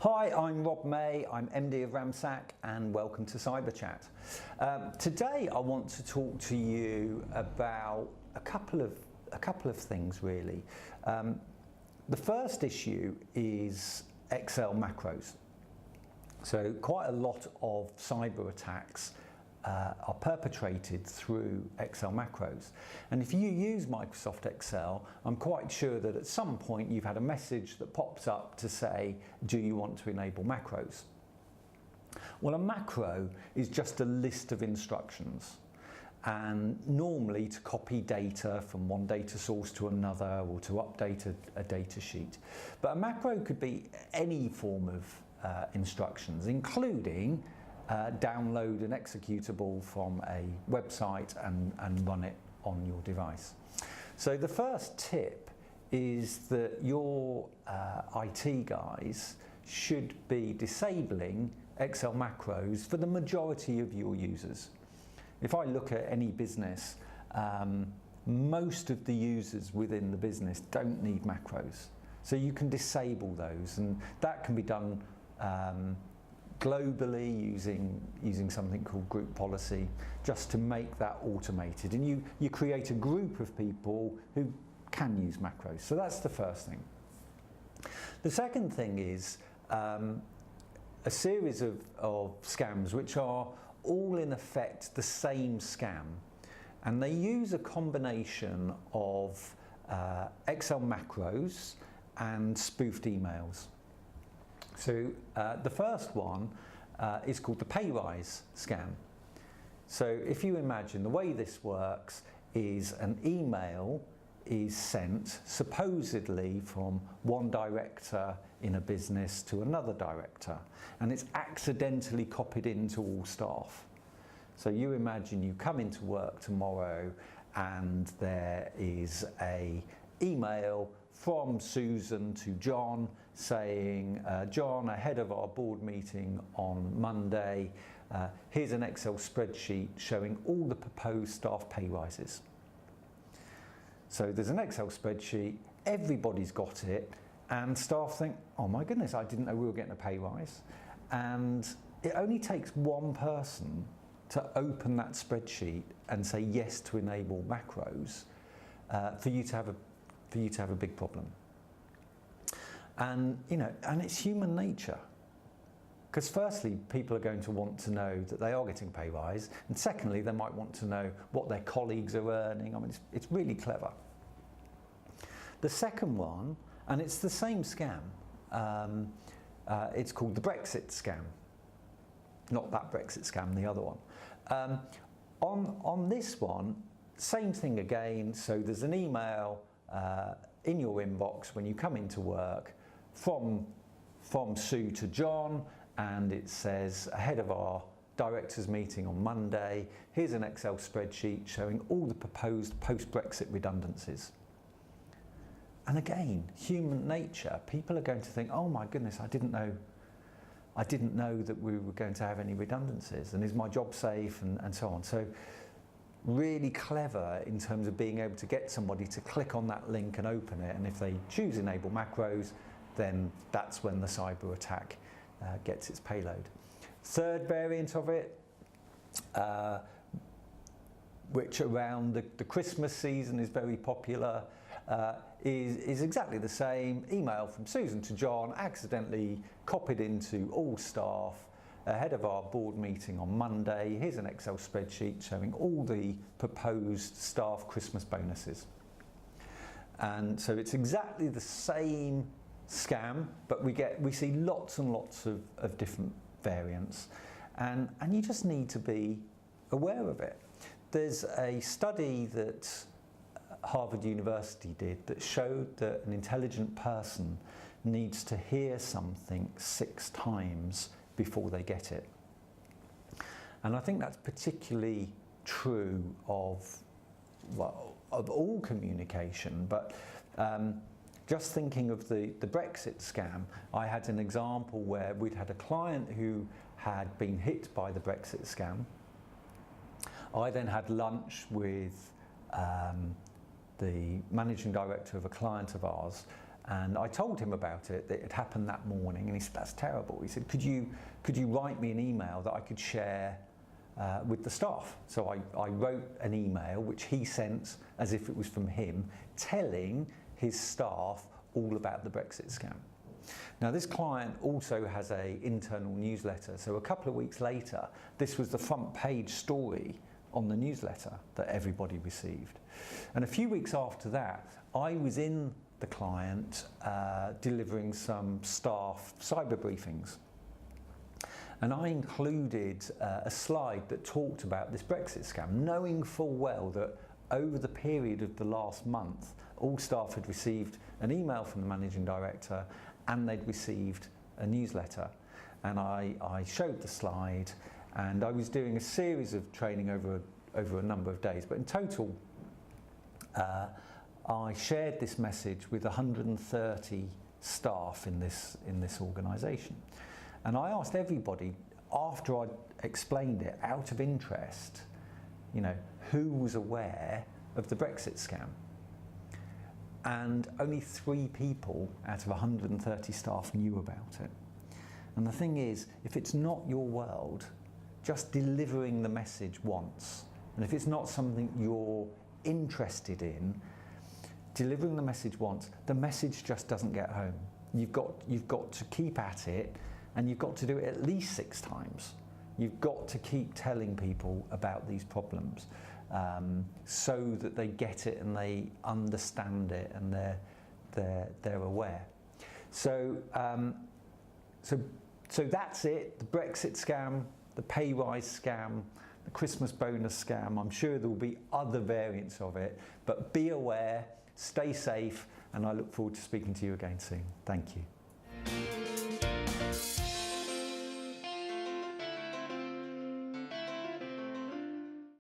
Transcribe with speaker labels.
Speaker 1: Hi, I'm Rob May, I'm MD of Ramsack, and welcome to Cyber Chat. Today I want to talk to you about a couple of things really. The first issue is Excel macros. So quite a lot of cyber attacks are perpetrated through Excel macros. And if you use Microsoft Excel, I'm quite sure that at some point you've had a message that pops up to say, do you want to enable macros? Well, a macro is just a list of instructions, and normally to copy data from one data source to another or to update a data sheet. But a macro could be any form of instructions, including download an executable from a website and run it on your device. So the first tip is that your IT guys should be disabling Excel macros for the majority of your users. If I look at any business, most of the users within the business don't need macros. So you can disable those, and that can be done globally using something called group policy, just to make that automated, and you create a group of people who can use macros. So that's the first thing. The second thing is a series of scams which are all in effect the same scam, and they use a combination of Excel macros and spoofed emails. So the first one is called the pay rise scam. So if you imagine, the way this works is an email is sent supposedly from one director in a business to another director, and it's accidentally copied into all staff. So you imagine you come into work tomorrow and there is an email from Susan to John saying, John, ahead of our board meeting on Monday, here's an Excel spreadsheet showing all the proposed staff pay rises. So there's an Excel spreadsheet, everybody's got it, and staff think, oh my goodness, I didn't know we were getting a pay rise. And it only takes one person to open that spreadsheet and say yes to enable macros for you to have a big problem. And and it's human nature, because firstly people are going to want to know that they are getting a pay rise, and secondly they might want to know what their colleagues are earning. I mean, it's really clever. The second one, and it's the same scam, it's called the Brexit scam. Not that Brexit scam, the other one. On this one, same thing again. So there's an email in your inbox when you come into work from Sue to John, and it says, ahead of our directors meeting on Monday, here's an Excel spreadsheet showing all the proposed post-Brexit redundancies. And again, human nature, people are going to think, oh my goodness, I didn't know that we were going to have any redundancies, and is my job safe, and so on. So really clever in terms of being able to get somebody to click on that link and open it, and if they choose enable macros, then that's when the cyber attack gets its payload. Third variant of it, which around the Christmas season is very popular, is exactly the same. Email from Susan to John, accidentally copied into all staff, ahead of our board meeting on Monday, here's an Excel spreadsheet showing all the proposed staff Christmas bonuses. And so it's exactly the same scam, but we see lots and lots of different variants, and you just need to be aware of it. There's a study that Harvard University did that showed that an intelligent person needs to hear something 6 times before they get it. And I think that's particularly true of all communication, but just thinking of the Brexit scam, I had an example where we'd had a client who had been hit by the Brexit scam. I then had lunch with the managing director of a client of ours, And I told him about it, that it happened that morning, and he said, that's terrible. He said, could you write me an email that I could share with the staff? So I wrote an email which he sent as if it was from him, telling his staff all about the Brexit scam. Now, this client also has an internal newsletter, so a couple of weeks later, this was the front page story on the newsletter that everybody received. And a few weeks after that, I was in the client delivering some staff cyber briefings. And I included a slide that talked about this Brexit scam, knowing full well that over the period of the last month, all staff had received an email from the managing director and they'd received a newsletter. And I showed the slide, and I was doing a series of training over a number of days. But in total, I shared this message with 130 staff in this organisation. And I asked everybody, after I'd explained it, out of interest, you know, who was aware of the Brexit scam. And only 3 people out of 130 staff knew about it. And the thing is, if it's not your world, just delivering the message once, and if it's not something you're interested in, delivering the message once, the message just doesn't get home. You've got to keep at it, and you've got to do it at least 6 times. You've got to keep telling people about these problems so that they get it and they understand it and they're aware. So that's it. The Brexit scam, the pay rise scam, the Christmas bonus scam. I'm sure there will be other variants of it, but be aware. Stay safe, and I look forward to speaking to you again soon. Thank you.